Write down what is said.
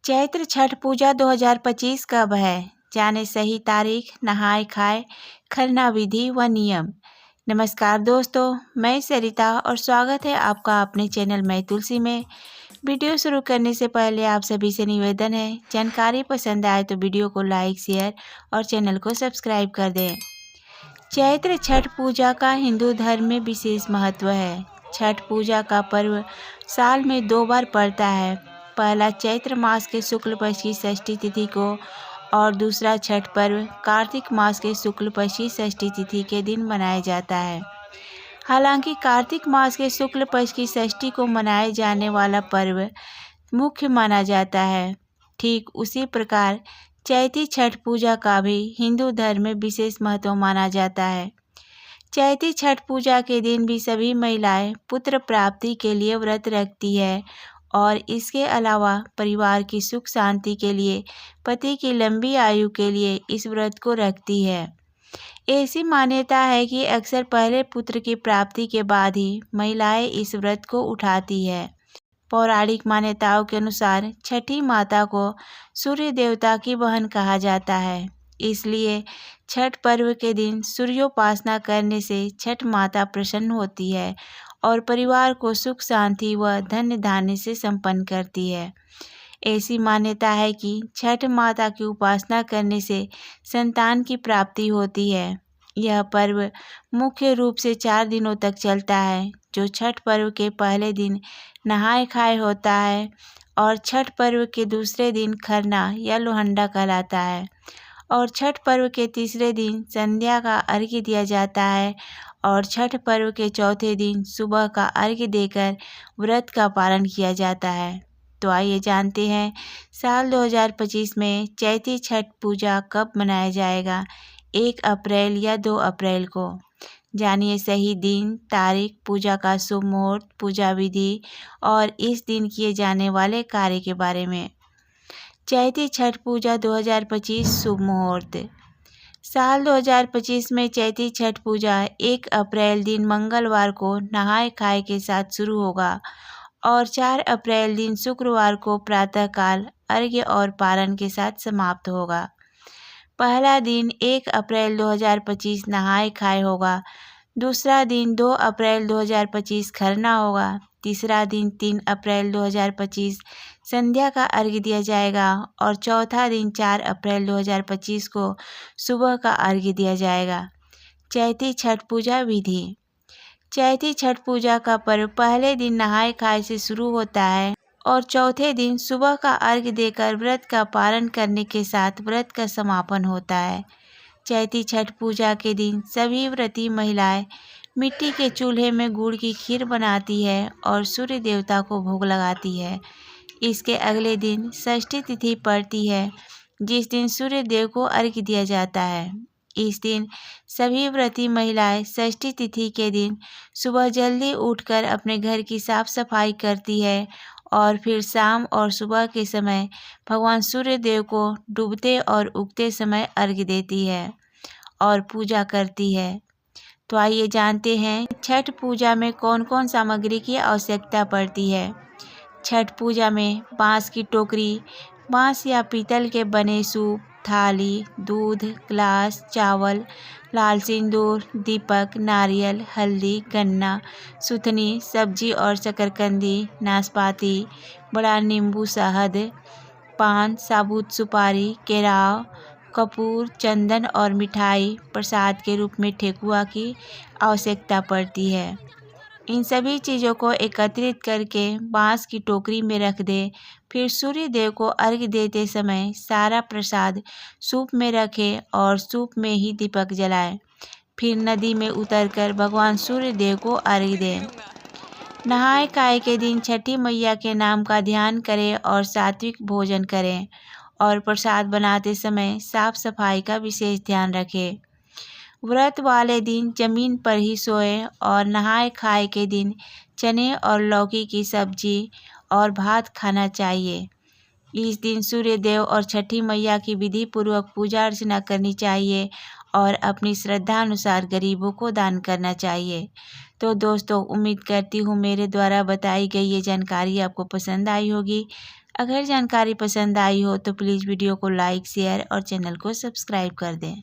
चैत्र छठ पूजा 2025 कब है? जाने सही तारीख, नहाय खाए, खरना विधि व नियम। नमस्कार दोस्तों, मैं सरिता और स्वागत है आपका अपने चैनल मैं तुलसी में। वीडियो शुरू करने से पहले आप सभी से निवेदन है, जानकारी पसंद आए तो वीडियो को लाइक, शेयर और चैनल को सब्सक्राइब कर दें। चैत्र छठ पूजा का हिंदू धर्म में विशेष महत्व है। छठ पूजा का पर्व साल में 2 बार पड़ता है। पहला चैत्र मास के शुक्ल पक्ष की षष्ठी तिथि को और दूसरा छठ पर्व कार्तिक मास के शुक्ल पक्ष की षष्ठी तिथि के दिन मनाया जाता है। हालांकि कार्तिक मास के शुक्ल पक्ष की षष्ठी को मनाए जाने वाला पर्व मुख्य माना जाता है। ठीक उसी प्रकार चैती छठ पूजा का भी हिंदू धर्म में विशेष महत्व माना जाता है। चैती छठ पूजा के दिन भी सभी महिलाएं पुत्र प्राप्ति के लिए व्रत रखती है और इसके अलावा परिवार की सुख शांति के लिए, पति की लंबी आयु के लिए इस व्रत को रखती है। ऐसी मान्यता है कि अक्सर पहले पुत्र की प्राप्ति के बाद ही महिलाएं इस व्रत को उठाती है। पौराणिक मान्यताओं के अनुसार छठी माता को सूर्य देवता की बहन कहा जाता है, इसलिए छठ पर्व के दिन सूर्योपासना करने से छठ माता प्रसन्न होती है और परिवार को सुख शांति व धन धान्य से संपन्न करती है। ऐसी मान्यता है कि छठ माता की उपासना करने से संतान की प्राप्ति होती है। यह पर्व मुख्य रूप से 4 दिनों तक चलता है, जो छठ पर्व के पहले दिन नहाय खाए होता है और छठ पर्व के दूसरे दिन खरना या लोहंडा कहलाता है और छठ पर्व के तीसरे दिन संध्या का अर्घ्य दिया जाता है और छठ पर्व के चौथे दिन सुबह का अर्घ्य देकर व्रत का पालन किया जाता है। तो आइए जानते हैं साल 2025 में चैती छठ पूजा कब मनाया जाएगा, 1 अप्रैल या 2 अप्रैल को। जानिए सही दिन, तारीख, पूजा का शुभ मुहूर्त, पूजा विधि और इस दिन किए जाने वाले कार्य के बारे में। चैती छठ पूजा 2025 शुभ मुहूर्त। साल 2025 में चैती छठ पूजा 1 अप्रैल दिन मंगलवार को नहाय खाए के साथ शुरू होगा और 4 अप्रैल दिन शुक्रवार को प्रातःकाल अर्घ्य और पारण के साथ समाप्त होगा। पहला दिन 1 अप्रैल 2025 नहाय खाए होगा, दूसरा दिन 2 अप्रैल 2025 खरना होगा, तीसरा दिन 3 अप्रैल 2025 संध्या का अर्घ्य दिया जाएगा और चौथा दिन 4 अप्रैल 2025 को सुबह का अर्घ्य दिया जाएगा। चैती छठ पूजा विधि। चैती छठ पूजा का पर्व पहले दिन नहाय खाए से शुरू होता है और चौथे दिन सुबह का अर्घ्य देकर व्रत का पालन करने के साथ व्रत का समापन होता है। चैती छठ पूजा के दिन सभी व्रती महिलाएं मिट्टी के चूल्हे में गुड़ की खीर बनाती है और सूर्य देवता को भोग लगाती है। इसके अगले दिन षष्ठी तिथि पड़ती है, जिस दिन सूर्य देव को अर्घ्य दिया जाता है। इस दिन सभी व्रती महिलाएं षष्ठी तिथि के दिन सुबह जल्दी उठकर अपने घर की साफ सफाई करती है और फिर शाम और सुबह के समय भगवान सूर्य देव को डूबते और उगते समय अर्घ्य देती है और पूजा करती है। तो आइए जानते हैं छठ पूजा में कौन कौन सामग्री की आवश्यकता पड़ती है। छठ पूजा में बांस की टोकरी, बांस या पीतल के बने सूप, थाली, दूध, ग्लास, चावल, लाल सिंदूर, दीपक, नारियल, हल्दी, गन्ना, सुथनी, सब्जी और शकरकंदी, नाशपाती, बड़ा नींबू, शहद, पान, साबुत सुपारी, केराव, कपूर, चंदन और मिठाई, प्रसाद के रूप में ठेकुआ की आवश्यकता पड़ती है। इन सभी चीज़ों को एकत्रित करके बांस की टोकरी में रख दें। फिर सूर्य देव को अर्घ्य देते समय सारा प्रसाद सूप में रखें और सूप में ही दीपक जलाएं। फिर नदी में उतरकर भगवान सूर्य देव को अर्घ्य दें। नहाय खाए के दिन छठी मैया के नाम का ध्यान करें और सात्विक भोजन करें और प्रसाद बनाते समय साफ सफाई का विशेष ध्यान रखें। व्रत वाले दिन जमीन पर ही सोएं और नहाय खाए के दिन चने और लौकी की सब्जी और भात खाना चाहिए। इस दिन सूर्य देव और छठी मैया की विधि पूर्वक पूजा अर्चना करनी चाहिए और अपनी श्रद्धा अनुसार गरीबों को दान करना चाहिए। तो दोस्तों, उम्मीद करती हूँ मेरे द्वारा बताई गई ये जानकारी आपको पसंद आई होगी। अगर जानकारी पसंद आई हो तो प्लीज़ वीडियो को लाइक, शेयर और चैनल को सब्सक्राइब कर दें।